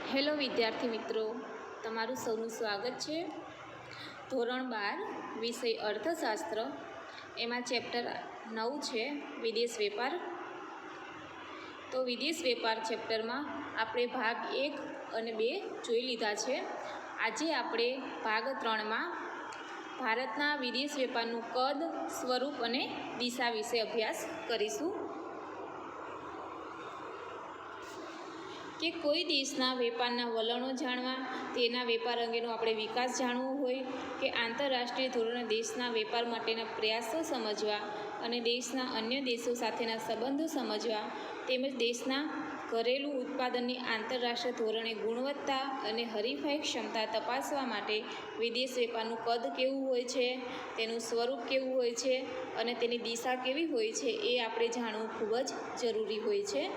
Hello વિદ્યાર્થી મિત્રો, તમારું સૌનું સ્વાગત છે. ધોરણ 12 વિષય અર્થશાસ્ત્ર, એમાં ચેપ્ટર 9 છે વિદેશ વેપાર. તો વિદેશ વેપાર ચેપ્ટરમાં આપણે ભાગ 1 અને 2 જોઈ લીધા છે. આજે આપણે ભાગ 3માં ભારતના વિદેશ વેપારનું કદ, સ્વરૂપ અને દિશા વિશે અભ્યાસ કરીશું. કે કોઈ દેશના વેપારના વલણો જાણવા, તેના વેપાર અંગેનો આપણે વિકાસ જાણવો હોય, કે આંતરરાષ્ટ્રીય ધોરણે દેશના વેપાર માટેના પ્રયાસો સમજવા અને દેશના અન્ય દેશો સાથેના સંબંધો સમજવા, તેમજ દેશના ઘરેલું ઉત્પાદનની આંતરરાષ્ટ્રીય ધોરણે ગુણવત્તા અને હરીફાઈ ક્ષમતા તપાસવા માટે વિદેશ વેપારનું કદ કેવું હોય છે, તેનું સ્વરૂપ કેવું હોય છે અને તેની દિશા કેવી હોય છે, એ આપણે જાણવું ખૂબ જ જરૂરી હોય છે.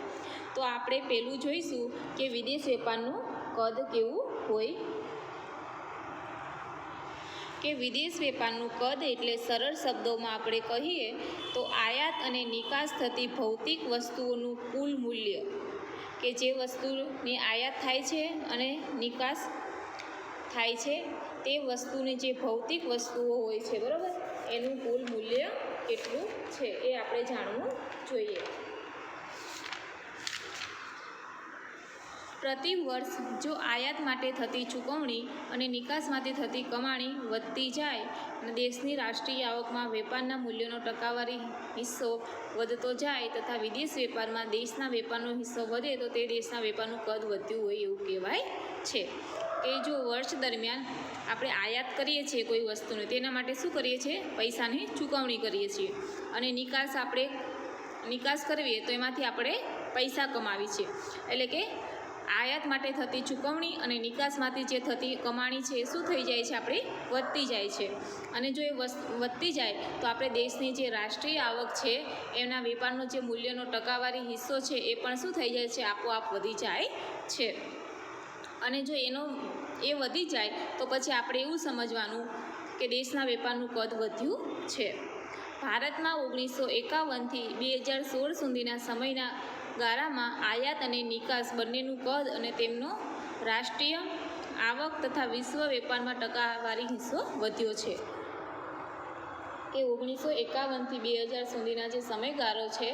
તો આપણે પહેલું જોઈશું કે વિદેશ વેપારનું કદ કેવું હોય. કે વિદેશ વેપારનું કદ એટલે સરળ શબ્દોમાં આપણે કહીએ તો આયાત અને નિકાસ થતી ભૌતિક વસ્તુઓનું કુલ મૂલ્ય, કે જે વસ્તુની આયાત થાય છે અને નિકાસ થાય છે તે વસ્તુની જે ભૌતિક વસ્તુઓ હોય છે, બરાબર, એનું કુલ મૂલ્ય કેટલું છે એ આપણે જાણવું જોઈએ. પ્રતિ વર્ષ જો આયાત માટે થતી ચૂકવણી અને નિકાસમાંથી થતી કમાણી વધતી જાય અને દેશની રાષ્ટ્રીય આવકમાં વેપારના મૂલ્યનો ટકાવારી હિસ્સો વધતો જાય તથા વિદેશ વેપારમાં દેશના વેપારનો હિસ્સો વધે તો તે દેશના વેપારનું કદ વધ્યું હોય એવું કહેવાય છે. કે જો વર્ષ દરમિયાન આપણે આયાત કરીએ છીએ કોઈ વસ્તુને, તેના માટે શું કરીએ છીએ? પૈસાની ચૂકવણી કરીએ છીએ. અને નિકાસ કરવીએ તો એમાંથી આપણે પૈસા કમાવીએ છીએ. એટલે કે આયાત માટે થતી ચૂકવણી અને નિકાસમાંથી જે થતી કમાણી છે એ શું થઈ જાય છે? આપણી વધતી જાય છે. અને જો એ વધતી જાય તો આપણે દેશની જે રાષ્ટ્રીય આવક છે એના વેપારનો જે મૂલ્યનો ટકાવારી હિસ્સો છે એ પણ શું થઈ જાય છે? આપોઆપ વધી જાય છે. અને જો એ વધી જાય તો પછી આપણે એવું સમજવાનું કે દેશના વેપારનું કદ વધ્યું છે. ભારતમાં 1951થી 2016 સુધીના સમયના ગાળામાં આયાત અને નિકાસ બંનેનું કદ અને તેમનો રાષ્ટ્રીય આવક તથા વિશ્વ વેપારમાં ટકાવારી હિસ્સો વધ્યો છે. કે 1951થી 2000 સુધીના જે સમયગાળો છે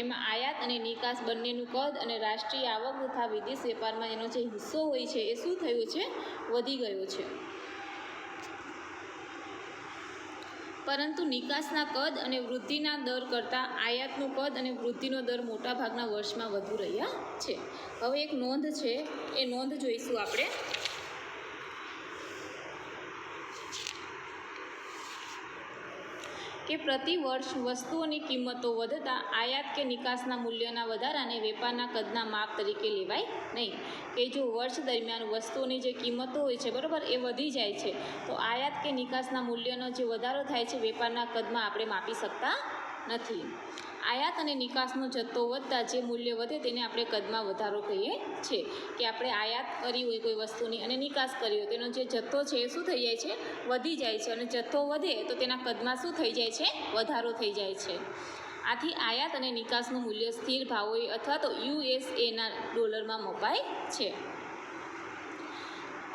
એમાં આયાત અને નિકાસ બંનેનું કદ અને રાષ્ટ્રીય આવક તથા વિદેશ વેપારમાં એનો જે હિસ્સો હોય છે એ શું થયું છે? વધી ગયો છે. પરંતુ નિકાસના કદ અને વૃદ્ધિના દર કરતાં આયાતનું કદ અને વૃદ્ધિનો દર મોટાભાગના વર્ષમાં વધુ રહ્યા છે. હવે એક નોંધ છે, એ નોંધ જોઈશું આપણે. કે પ્રતિ વર્ષ વસ્તુઓની કિંમતો વધતા આયાત કે નિકાસના મૂલ્યના વધારાને વેપારના કદના માપ તરીકે લેવાય નહીં. કે જો વર્ષ દરમિયાન વસ્તુઓની જે કિંમતો હોય છે, બરાબર, એ વધી જાય છે તો આયાત કે નિકાસના મૂલ્યનો જે વધારો થાય છે વેપારના કદમાં આપણે માપી શકતા નથી. આયાત અને નિકાસનો જથ્થો વધતા જે મૂલ્ય વધે તેને આપણે કદમાં વધારો કહીએ છીએ. કે આપણે આયાત કરી હોય કોઈ વસ્તુની અને નિકાસ કરી હોય, તેનો જે જથ્થો છે એ શું થઈ જાય છે? વધી જાય છે. અને જથ્થો વધે તો તેના કદમાં શું થઈ જાય છે? વધારો થઈ જાય છે. આથી આયાત અને નિકાસનું મૂલ્ય સ્થિર ભાવોએ અથવા તો યુએસએના ડોલરમાં મપાય છે.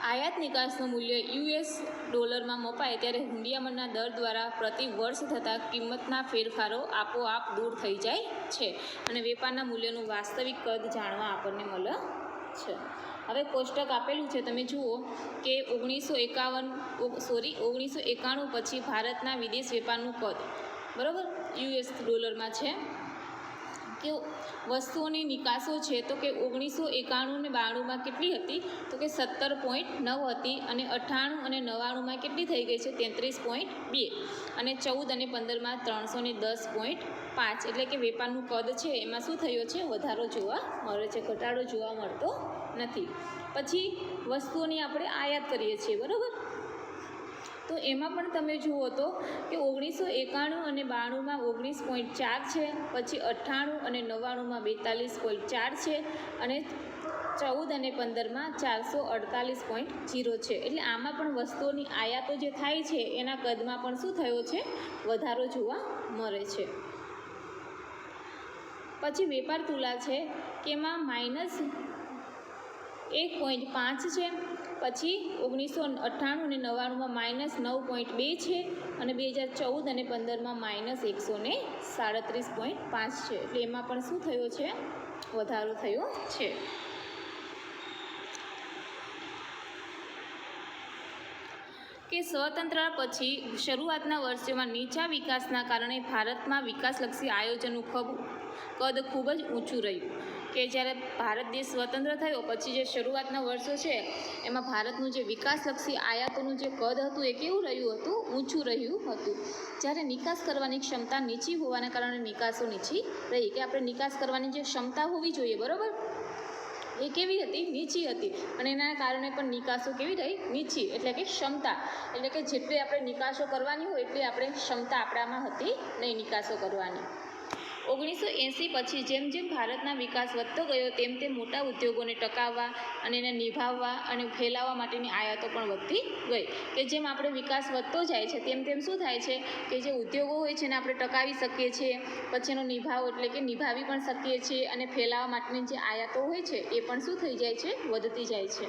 આયાત નિકાસનું મૂલ્ય યુએસ ડોલરમાં મપાય ત્યારે હુંડિયામણના દર દ્વારા પ્રતિ વર્ષ થતા કિંમતના ફેરફારો આપોઆપ દૂર થઈ જાય છે અને વેપારના મૂલ્યનું વાસ્તવિક કદ જાણવા આપણને મળે છે. હવે કોષ્ટક આપેલું છે, તમે જુઓ કે 1991 પછી ભારતના વિદેશ વેપારનું કદ, બરાબર, યુએસ ડોલરમાં છે. કે વસ્તુઓની નિકાસો છે તો કે 1991 અને 92માં કેટલી હતી? તો કે 17.9 હતી. અને 98 અને 99માં કેટલી થઈ ગઈ છે? 33.2. અને 14 અને 15માં 310.5. એટલે કે વેપારનું કદ છે એમાં શું થયો છે? વધારો જોવા મળે છે, ઘટાડો જોવા મળતો નથી. પછી વસ્તુઓની આપણે આયાત કરીએ છીએ, બરાબર, તો એમાં પણ તમે જુઓ તો કે 1991 અને 92માં 19.4 છે, પછી 98 અને 99માં 42.4 છે, અને 14 અને 15માં 448.0 છે. એટલે આમાં પણ વસ્તુઓની આયાતો જે થાય છે એના કદમાં પણ શું થયો છે? વધારો જોવા મળે છે. પછી વેપાર તુલા છે કે એમાં 1.5 છે. પછી 1998 અને 99માં -9.2 છે અને 2014 અને 15માં -137.5 છે. એટલે એમાં પણ શું થયો છે? વધારો થયો છે. કે સ્વતંત્રતા પછી શરૂઆતના વર્ષોમાં નીચા વિકાસના કારણે ભારતમાં વિકાસલક્ષી આયોજનનું કદ ખૂબ જ ઊંચું રહ્યું. કે જ્યારે ભારત દેશ સ્વતંત્ર થયો પછી જે શરૂઆતના વર્ષો છે એમાં ભારતનું જે વિકાસલક્ષી આયાતોનું જે કદ હતું એ કેવું રહ્યું હતું? ઊંચું રહ્યું હતું. જ્યારે નિકાસ કરવાની ક્ષમતા નીચી હોવાના કારણે નિકાસો નીચી રહી. કે આપણે નિકાસ કરવાની જે ક્ષમતા હોવી જોઈએ, બરાબર, એ કેવી હતી? નીચી હતી. અને એના કારણે પણ નિકાસો કેવી રહી? નીચી. એટલે કે ક્ષમતા, એટલે કે જેટલી આપણે નિકાસો કરવાની હોય એટલી આપણે ક્ષમતા આપણામાં હતી નહીં નિકાસો કરવાની. 1980 પછી જેમ જેમ ભારતના વિકાસ વધતો ગયો તેમ તેમ મોટા ઉદ્યોગોને ટકાવવા અને એને નિભાવવા અને ફેલાવવા માટેની આયાતો પણ વધતી ગઈ. કે જેમ આપણે વિકાસ વધતો જાય છે તેમ તેમ શું થાય છે કે જે ઉદ્યોગો હોય છે એને આપણે ટકાવી શકીએ છીએ, પછી એનો નિભાવ એટલે કે નિભાવી પણ શકીએ છીએ અને ફેલાવવા માટેની જે આયાતો હોય છે એ પણ શું થઈ જાય છે? વધતી જાય છે.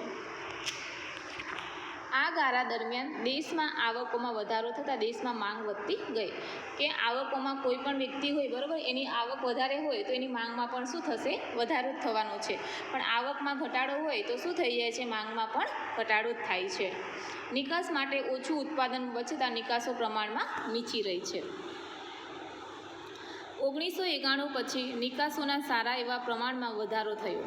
આ ગાળા દરમિયાન દેશમાં આવકોમાં વધારો થતાં દેશમાં માંગ વધતી ગઈ. કે આવકોમાં કોઈ પણ વ્યક્તિ હોય, બરાબર, એની આવક વધારે હોય તો એની માંગમાં પણ શું થશે? વધારો જ થવાનો છે. પણ આવકમાં ઘટાડો હોય તો શું થઈ જાય છે? માંગમાં પણ ઘટાડો જ થાય છે. નિકાસ માટે ઓછું ઉત્પાદન બચતા નિકાસો પ્રમાણમાં નીચી રહી છે. 1991 પછી નિકાસોના સારા એવા પ્રમાણમાં વધારો થયો.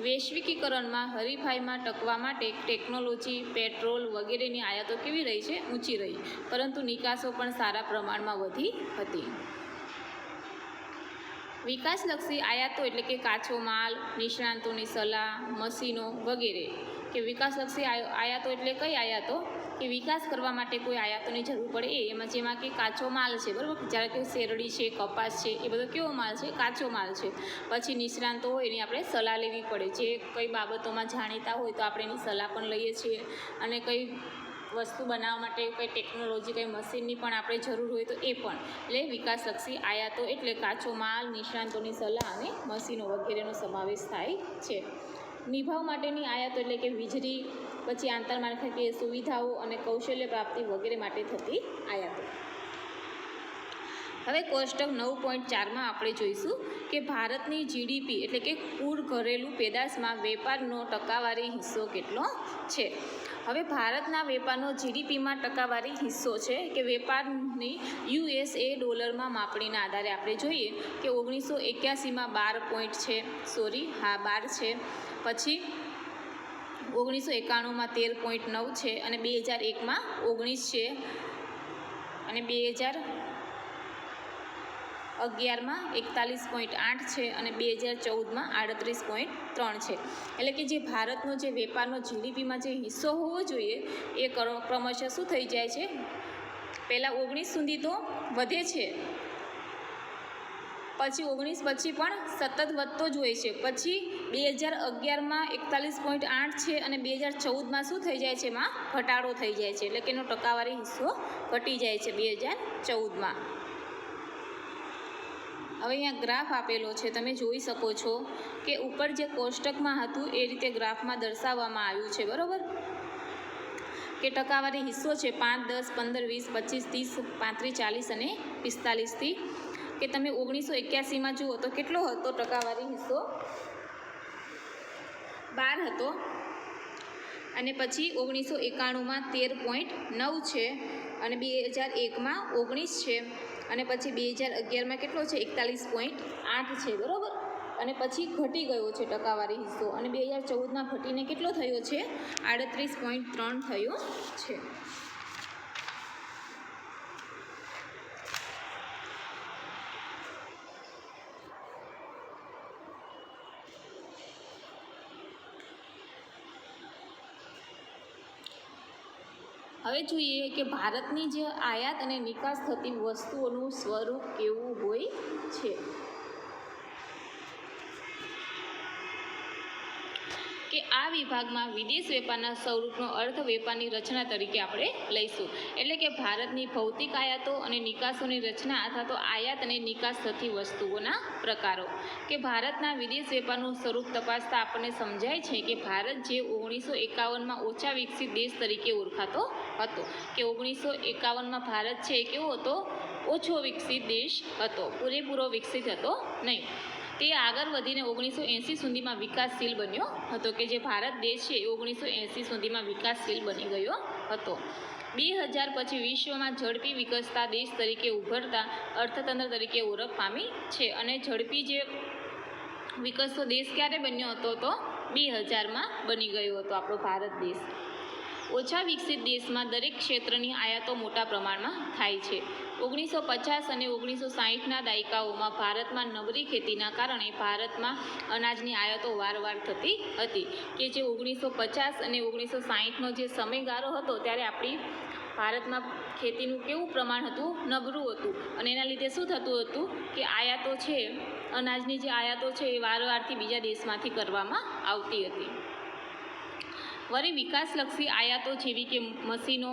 વૈશ્વિકીકરણમાં હરીફાઈમાં ટકવા માટે ટેકનોલોજી, પેટ્રોલ વગેરેની આયાતો કેવી રહી છે? ઊંચી રહી. પરંતુ નિકાસો પણ સારા પ્રમાણમાં વધી હતી. વિકાસલક્ષી આયાતો એટલે કે કાચો માલ, નિષ્ણાતોની સલાહ, મશીનો વગેરે. કે વિકાસલક્ષી આયાતો એટલે કઈ આયાતો? કે વિકાસ કરવા માટે કોઈ આયાતોની જરૂર પડે એ. જેમાં કે કાચો માલ છે, બરાબર, જ્યારે કે શેરડી છે, કપાસ છે, એ બધો કેવો માલ છે? કાચો માલ છે. પછી નિષ્ણાતો હોય એની આપણે સલાહ લેવી પડે. જે કઈ બાબતોમાં જાણીતા હોય તો આપણે એની સલાહ પણ લઈએ છીએ. અને કઈ વસ્તુ બનાવવા માટે કંઈ ટેકનોલોજી, કંઈ મશીનની પણ આપણે જરૂર હોય તો એ પણ. એટલે વિકાસલક્ષી આયાતો એટલે કાચો માલ, નિષ્ણાતોની સલાહ અને મશીનો વગેરેનો સમાવેશ થાય છે. નિભાવ માટેની આયાતો એટલે કે વીજળી, પછી આંતરમાળખાકીય સુવિધાઓ અને કૌશલ્ય પ્રાપ્તિ વગેરે માટે થતી આયાતો. હવે કોષ્ટક 9.4માં આપણે જોઈશું કે ભારતની જીડીપી એટલે કે કુલ ઘરેલું પેદાશમાં વેપારનો ટકાવારી હિસ્સો કેટલો છે. હવે ભારતના વેપારનો જીડીપીમાં ટકાવારી હિસ્સો છે કે વેપારની USA ડોલરમાં માપણીના આધારે આપણે જોઈએ કે 1981માં 12 છે. પછી 1991માં 13.9 છે અને 2001માં 19 છે અને 2011માં 41.8 છે અને 2014માં 38.3 છે. એટલે કે જે ભારતનો જે વેપારનો જીડીપીમાં જે હિસ્સો હોવો જોઈએ એ ક્રમશઃ શું થઈ જાય છે? પહેલાં 19 સુધી તો વધે છે, પછી 19 પછી પણ સતત વધતો જ હોય છે. પછી 2011માં 41.8 છે અને 2014માં શું થઈ જાય છે? એમાં ઘટાડો થઈ જાય છે. એટલે કે એનો ટકાવારી હિસ્સો ઘટી જાય છે 2014માં. હવે અહીંયા ગ્રાફ આપેલો છે, તમે જોઈ શકો છો કે ઉપર જે કોષ્ટકમાં હતું એ રીતે ગ્રાફમાં દર્શાવવામાં આવ્યું છે, બરાબર, કે ટકાવારી હિસ્સો છે 5, 10, 15, 20, 25, 30, 35, 40 અને 45થી. કે તમે 1981માં જુઓ તો કેટલો હતો ટકાવારી હિસ્સો? 12 હતો. અને પછી 1991માં 13.9 છે અને 2001માં 19 છે અને પછી 2011માં કેટલો છે? 41.8 છે, બરાબર. અને પછી ઘટી ગયો છે ટકાવારી હિસ્સો અને 2014માં ઘટીને કેટલો થયો છે? 38.3 થયો છે. હવે જોઈએ કે ભારતની જે આયાત અને નિકાસ થતી વસ્તુઓનું સ્વરૂપ કેવું હોય છે. કે કે આ વિભાગમાં વિદેશ વેપારના સ્વરૂપનો અર્થ વેપારની રચના તરીકે આપણે લઈશું. એટલે કે ભારતની ભૌતિક આયાતો અને નિકાસોની રચના અથવા તો આયાત અને નિકાસ થતી વસ્તુઓના પ્રકારો. કે ભારતના વિદેશ વેપારનું સ્વરૂપ તપાસતા આપણને સમજાય છે કે ભારત જે 1951માં ઓછા વિકસિત દેશ તરીકે ઓળખાતો હતો. કે 1951માં ભારત છે એ કેવો હતો? ઓછો વિકસિત દેશ હતો, પૂરેપૂરો વિકસિત હતો નહીં. તે આગળ વધીને 1980 સુધીમાં વિકાસશીલ બન્યો હતો. કે જે ભારત દેશ છે એ 1980 સુધીમાં વિકાસશીલ બની ગયો હતો. 2000 પછી વિશ્વમાં ઝડપી વિકસતા દેશ તરીકે ઉભરતા અર્થતંત્ર તરીકે ઓળખ પામી છે. અને ઝડપી જે વિકસતો દેશ ક્યારે બન્યો હતો? તો 2000માં બની ગયો હતો આપણો ભારત દેશ. ઓછા વિકસિત દેશમાં દરેક ક્ષેત્રની આયાતો મોટા પ્રમાણમાં થાય છે. 1950 અને 1960ના દાયકાઓમાં ભારતમાં નબળી ખેતીના કારણે ભારતમાં અનાજની આયાતો વારંવાર થતી હતી. કે જે 1950 અને 1960નો જે સમયગાળો હતો ત્યારે આપણી ભારતમાં ખેતીનું કેવું પ્રમાણ હતું? નબળું હતું. અને એના લીધે શું થતું હતું કે આયાતો છે, અનાજની જે આયાતો છે એ વારંવારથી બીજા દેશમાંથી કરવામાં આવતી હતી. વળી વિકાસલક્ષી આયાતો જેવી કે મશીનો,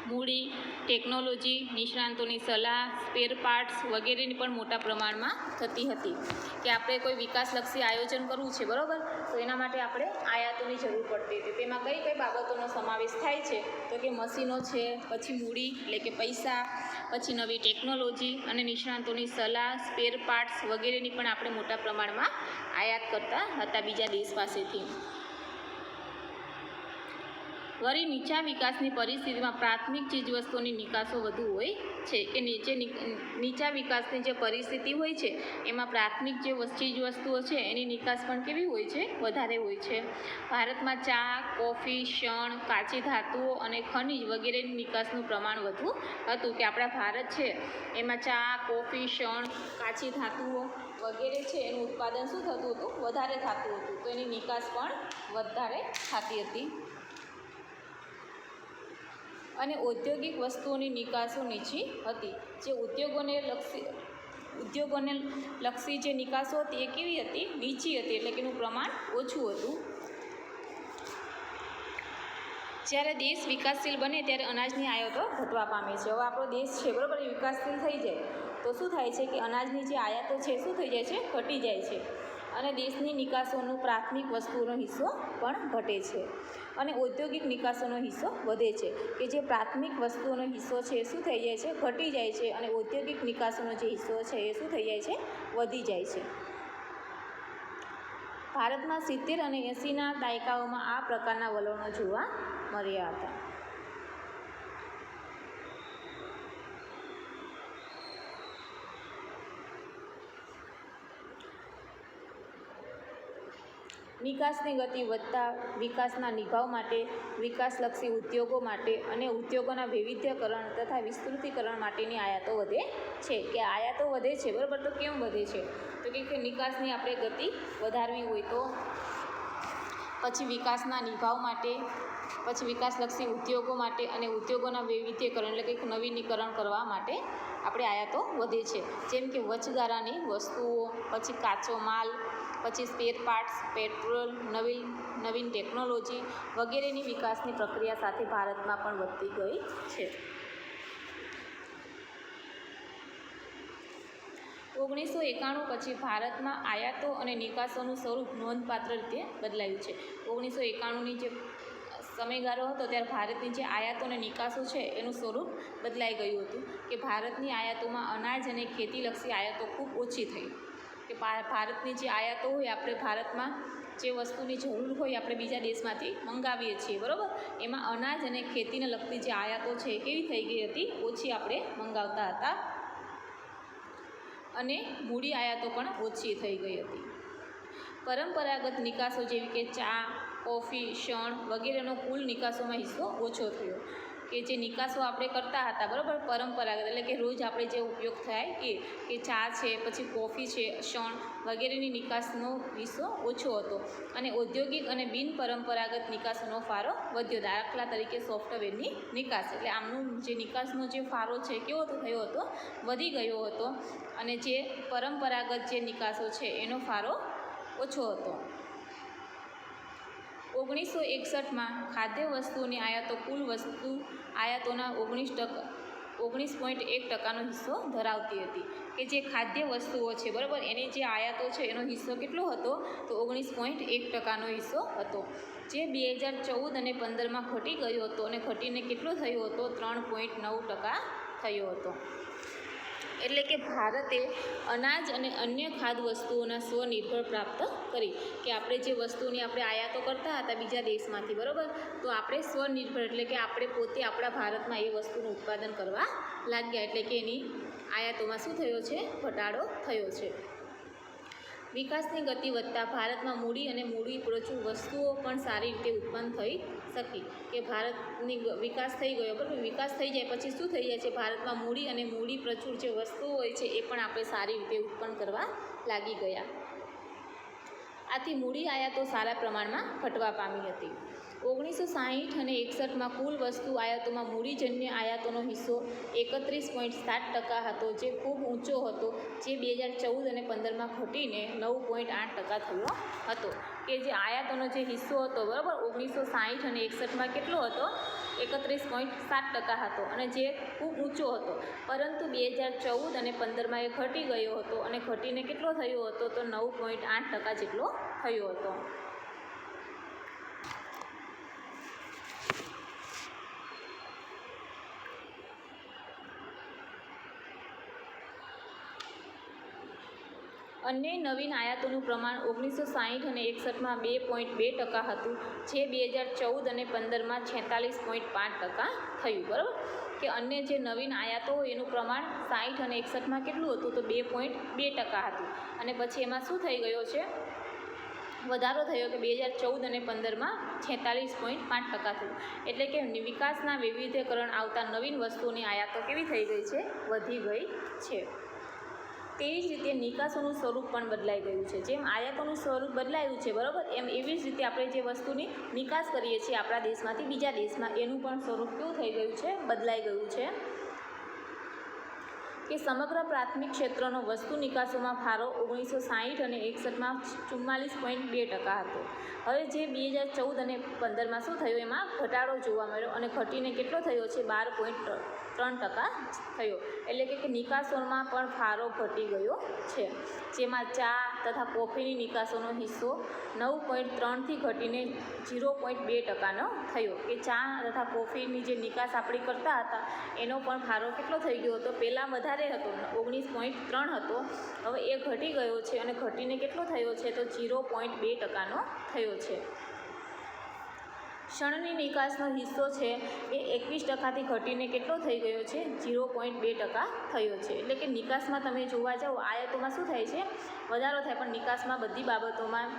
મૂડી, ટેકનોલોજી, નિષ્ણાંતોની સલાહ, સ્પેર પાર્ટ્સ વગેરેની પણ મોટા પ્રમાણમાં થતી હતી. કે આપણે કોઈ વિકાસલક્ષી આયોજન કરવું છે, બરાબર, તો એના માટે આપણે આયાતોની જરૂર પડતી હતી. તેમાં કઈ કઈ બાબતોનો સમાવેશ થાય છે? તો કે મશીનો છે, પછી મૂડી એટલે કે પૈસા, પછી નવી ટેકનોલોજી અને નિષ્ણાંતોની સલાહ, સ્પેર પાર્ટ્સ વગેરેની પણ આપણે મોટા પ્રમાણમાં આયાત કરતા હતા બીજા દેશ પાસેથી. વળી નીચા વિકાસની પરિસ્થિતિમાં પ્રાથમિક ચીજવસ્તુઓની નિકાસો વધુ હોય છે. કે નીચા વિકાસની જે પરિસ્થિતિ હોય છે એમાં પ્રાથમિક જે ચીજવસ્તુઓ છે એની નિકાસ પણ કેવી હોય છે? વધારે હોય છે. ભારતમાં ચા, કોફી, શણ, કાચી ધાતુઓ અને ખનિજ વગેરેની નિકાસનું પ્રમાણ વધુ હતું. કે આપણા ભારત છે એમાં ચા, કોફી, શણ, કાચી ધાતુઓ વગેરે છે એનું ઉત્પાદન શું થતું હતું? વધારે થતું હતું. તો એની નિકાસ પણ વધારે થતી હતી. અને ઔદ્યોગિક વસ્તુઓની નિકાસો નીચી હતી. જે ઉદ્યોગોને લક્ષી જે નિકાસો હતી એ કેવી હતી? નીચી હતી. એટલે કે એનું પ્રમાણ ઓછું હતું. જ્યારે દેશ વિકાસશીલ બને ત્યારે અનાજની આયાતો ઘટવા પામે છે. હવે આપણો દેશ છે, બરાબર, એ વિકાસશીલ થઈ જાય તો શું થાય છે કે અનાજની જે આયાતો છે શું થઈ જાય છે? ઘટી જાય છે. અને દેશની નિકાસોનો પ્રાથમિક વસ્તુઓનો હિસ્સો પણ ઘટે છે. અને ઔદ્યોગિક નિકાસોનો હિસ્સો વધે છે. કે જે પ્રાથમિક વસ્તુઓનો હિસ્સો છે એ શું થઈ જાય છે? ઘટી જાય છે. અને ઔદ્યોગિક નિકાસોનો જે હિસ્સો છે એ શું થઈ જાય છે? વધી જાય છે. ભારતમાં 70 અને 80ના દાયકાઓમાં આ પ્રકારના વલણો જોવા મળ્યા હતા. નિકાસની ગતિ વધતા વિકાસના નિભાવ માટે, વિકાસલક્ષી ઉદ્યોગો માટે અને ઉદ્યોગોના વૈવિધ્યકરણ તથા વિસ્તૃતિકરણ માટેની આયાતો વધે છે. કે આયાતો વધે છે, બરાબર, તો કેમ વધે છે? તો કે નિકાસની આપણે ગતિ વધારવી હોય તો, પછી વિકાસના નિભાવ માટે, પછી વિકાસલક્ષી ઉદ્યોગો માટે અને ઉદ્યોગોના વૈવિધ્યકરણ એટલે કે નવીનીકરણ કરવા માટે આપણે આયાતો વધે છે. જેમ કે વચગાળાની વસ્તુઓ, પછી કાચો માલ, પછી સ્પેર પાર્ટ્સ, પેટ્રોલ, નવીન ટેકનોલોજી વગેરેની વિકાસની પ્રક્રિયા સાથે ભારતમાં પણ વધતી ગઈ છે. 1991 પછી ભારતમાં આયાતો અને નિકાસોનું સ્વરૂપ નોંધપાત્ર રીતે બદલાયું છે. 1991ની જે સમયગાળો હતો ત્યારે ભારતની જે આયાતો અને નિકાસો છે એનું સ્વરૂપ બદલાઈ ગયું હતું. કે ભારતની આયાતોમાં અનાજ અને ખેતીલક્ષી આયાતો ખૂબ ઓછી થઈ. કે ભારતની જે આયાતો હોય, આપણે ભારતમાં જે વસ્તુની જરૂર હોય આપણે બીજા દેશમાંથી મંગાવીએ છીએ, બરાબર, એમાં અનાજ અને ખેતીને લગતી જે આયાતો છે એ કેવી થઈ ગઈ હતી? ઓછી આપણે મંગાવતા હતા. અને મૂડી આયાતો પણ ઓછી થઈ ગઈ હતી. પરંપરાગત નિકાસો જેવી કે ચા, કોફી, શણ વગેરેનો કુલ નિકાસોમાં હિસ્સો ઓછો થયો. કે જે નિકાસો આપણે કરતા હતા, બરાબર, પરંપરાગત એટલે કે રોજ આપણે જે ઉપયોગ થાય એ, કે ચા છે, પછી કોફી છે, શણ વગેરેની નિકાસનો હિસ્સો ઓછો હતો. અને ઔદ્યોગિક અને બિનપરંપરાગત નિકાસોનો ફાળો વધ્યો. દાખલા તરીકે સોફ્ટવેરની નિકાસ, એટલે આમનું જે નિકાસનો જે ફાળો છે કેવો થયો હતો? વધી ગયો હતો. અને જે પરંપરાગત જે નિકાસો છે એનો ફાળો ઓછો હતો. 1961માં ખાદ્ય વસ્તુઓની આયાતો કુલ વસ્તુ આયાતોના 19.1% હિસ્સો ધરાવતી હતી. કે જે ખાદ્ય વસ્તુઓ છે બરાબર એની જે આયાતો છે એનો હિસ્સો કેટલો હતો તો 19.1% હિસ્સો હતો, જે 2014 અને 2015માં ઘટી ગયો હતો અને ઘટીને કેટલો થયો હતો 3.9% થયો હતો. એટલે કે ભારતે અનાજ અને અન્ય ખાદ્ય વસ્તુઓના સ્વનિર્ભર પ્રાપ્ત કરી. કે આપણે જે વસ્તુની આપણે આયાતો કરતા હતા બીજા દેશમાંથી બરાબર, તો આપણે સ્વનિર્ભર એટલે કે આપણે પોતે આપણા ભારતમાં એ વસ્તુનું ઉત્પાદન કરવા લાગ્યા, એટલે કે એની આયાતોમાં શું થયો છે ઘટાડો થયો છે. વિકાસની ગતિ વધતા ભારતમાં મૂડી અને મૂડી પ્રચુર વસ્તુઓ પણ સારી રીતે ઉત્પન્ન થઈ શકી. કે ભારતની વિકાસ થઈ ગયો બરાબર, વિકાસ થઈ જાય પછી શું થઈ જાય છે ભારતમાં મૂડી અને મૂડી પ્રચુર જે વસ્તુઓ હોય છે એ પણ આપણે સારી રીતે ઉત્પન્ન કરવા લાગી ગયા. આથી મૂડી આયાતો સારા પ્રમાણમાં ઘટવા પામી હતી. 1960 અને 61માં કુલ વસ્તુ આયાતોમાં મૂડીજન્ય આયાતોનો હિસ્સો 31.7% હતો, જે ખૂબ ઊંચો હતો, જે 2014 અને 2015માં ઘટીને 9.8% થયો હતો. કે જે આયાતોનો જે હિસ્સો હતો બરાબર 1960 અને 61માં કેટલો હતો 31.7% હતો અને જે ખૂબ ઊંચો હતો, પરંતુ 2014 અને 2015માં એ ઘટી ગયો હતો અને ઘટીને કેટલો થયો હતો તો 9.8% જેટલો થયો હતો. અન્ય નવીન આયાતોનું પ્રમાણ 1960 અને 61માં 2.2% હતું, જે 2014 અને 2015માં 46.5% થયું બરાબર. કે અન્ય જે નવીન આયાતો હોય એનું પ્રમાણ 60 અને 61માં કેટલું હતું તો 2.2% હતું અને પછી એમાં શું થઈ ગયો છે વધારો થયો કે 2014 અને 2015માં 46.5% થયું. એટલે કે વિકાસના વૈવિધ્યકરણ આવતા નવીન વસ્તુઓની આયાતો કેવી થઈ ગઈ છે વધી ગઈ છે. તેવી જ રીતે નિકાસોનું સ્વરૂપ પણ બદલાઈ ગયું છે. જેમ આયાતોનું સ્વરૂપ બદલાયું છે બરાબર, એમ એવી જ રીતે આપણે જે વસ્તુની નિકાસ કરીએ છીએ આપણા દેશમાંથી બીજા દેશમાં એનું પણ સ્વરૂપ કેવું થઈ ગયું છે બદલાઈ ગયું છે. કે સમગ્ર પ્રાથમિક ક્ષેત્રનો વસ્તુ નિકાસોમાં ફાળો 1960 અને 61માં 44.2% હતો. હવે જે 2014 અને 2015માં શું થયું એમાં ઘટાડો જોવા મળ્યો અને ઘટીને કેટલો થયો છે 12.3% થયો. એટલે કે નિકાસોમાં પણ ફાળો ઘટી ગયો છે. જેમાં ચા તથા કોફીની નિકાસોનો હિસ્સો 9.3થી ઘટીને 0.2%નો થયો. કે ચા તથા કોફીની જે નિકાસ આપણી કરતા હતા એનો પણ ફાળો કેટલો થઈ ગયો હતો, પહેલાં વધારે હતો 19.3 હતો, હવે એ ઘટી ગયો છે અને ઘટીને કેટલો થયો છે તો 0.2%નો થયો છે. શણની નિકાસનો હિસ્સો છે એ 21%થી ઘટીને કેટલો થઈ ગયો છે 0.2% થયો છે. એટલે કે નિકાસમાં તમે જોવા જાઓ આયાતોમાં શું થાય છે વધારો થાય, પણ નિકાસમાં બધી બાબતોમાં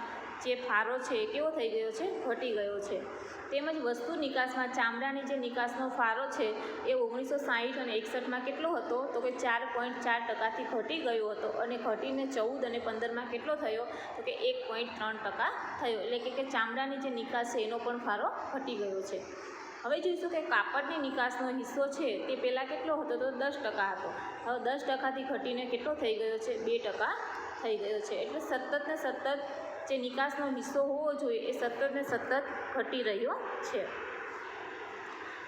જે ફાળો છે એ કેવો થઈ ગયો છે ઘટી ગયો છે. તેમજ વસ્તુ નિકાસમાં ચામડાની જે નિકાસનો ફાળો છે એ 1960 અને 61માં કેટલો હતો તો કે 4.4%થી ઘટી ગયો હતો અને ઘટીને 14 અને 15માં કેટલો થયો તો કે 1.3% થયો. એટલે કે ચામડાની જે નિકાસ છે એનો પણ ફાળો ઘટી ગયો છે. હવે જોઈશું કે કાપડની નિકાસનો હિસ્સો છે તે પહેલાં કેટલો હતો તો 10% હતો, હવે 10%થી ઘટીને કેટલો થઈ ગયો છે 2% થઈ ગયો છે. એટલે સતત ને સતત જે નિકાસનો હિસ્સો હોવો જોઈએ એ સતત ને સતત ઘટી રહ્યો છે.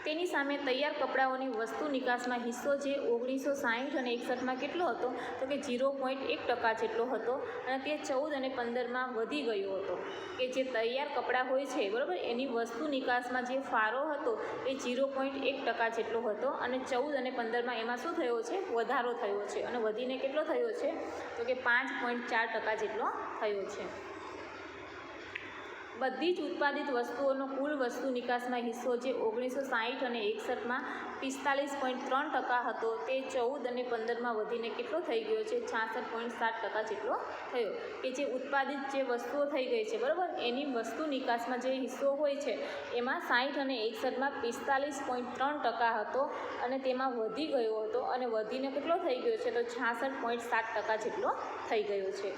તેની સામે તૈયાર કપડાઓની વસ્તુ નિકાસમાં હિસ્સો જે 1960 અને 61માં કેટલો હતો તો કે 0.1% જેટલો હતો અને તે 14 અને 15માં વધી ગયો હતો. કે જે તૈયાર કપડાં હોય છે બરાબર એની વસ્તુ નિકાસમાં જે ફાળો હતો એ 0.1% જેટલો હતો અને 14 અને 15માં એમાં શું થયો છે વધારો થયો છે અને વધીને કેટલો થયો છે તો કે 5.4% જેટલો થયો છે. બધી જ ઉત્પાદિત વસ્તુઓનો કુલ વસ્તુ નિકાસમાં હિસ્સો જે 1960 અને 61માં 45.3% હતો તે 14 અને 15માં વધીને કેટલો થઈ ગયો છે 66.7% જેટલો થયો. કે જે ઉત્પાદિત જે વસ્તુઓ થઈ ગઈ છે બરાબર એની વસ્તુ નિકાસમાં જે હિસ્સો હોય છે એમાં 60 અને 61માં 45.3% હતો અને તેમાં વધી ગયો હતો અને વધીને કેટલો થઈ ગયો છે તો 66.7% જેટલો થઈ ગયો છે.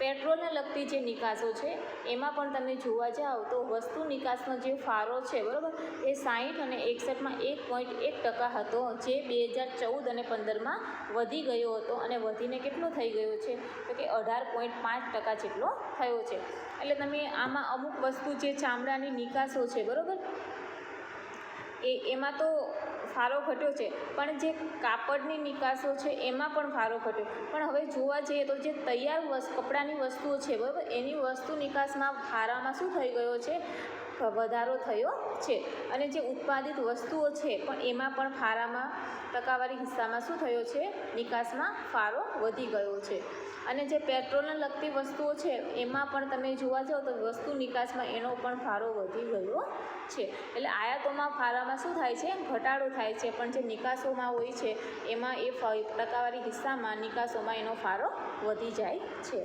પેટ્રોલને લગતી જે નિકાસો છે એમાં પણ તમે જોવા જાઓ તો વસ્તુ નિકાસનો જે ફાળો છે બરાબર એ 60 અને 61માં 1.1% હતો, જે 2014 અને 15માં વધી ગયો હતો અને વધીને કેટલો થઈ ગયો છે તો કે 18.5% જેટલો થયો છે. એટલે તમે આમાં અમુક વસ્તુ જે ચામડાની નિકાસો છે બરાબર એમાં તો ફાળો ઘટ્યો છે, પણ જે કાપડની નિકાસો છે એમાં પણ ફાળો ઘટ્યો. પણ હવે જોવા જઈએ તો જે તૈયાર કપડાની વસ્તુઓ છે બરાબર એની વસ્તુ નિકાસમાં ફાળામાં શું થઈ ગયો છે, વધારો થયો છે. અને જે ઉત્પાદિત વસ્તુઓ છે પણ એમાં પણ ફાળામાં ટકાવારી હિસ્સામાં શું થયો છે, નિકાસમાં ફાળો વધી ગયો છે. અને જે પેટ્રોલને લગતી વસ્તુઓ છે એમાં પણ તમે જોવા જાઓ તો વસ્તુ નિકાસમાં એનો પણ ફાળો વધી ગયો છે. એટલે આયાતોમાં ફાળામાં શું થાય છે, ઘટાડો થાય છે, પણ જે નિકાસોમાં હોય છે એમાં એ ટકાવારી હિસ્સામાં નિકાસોમાં એનો ફાળો વધી જાય છે.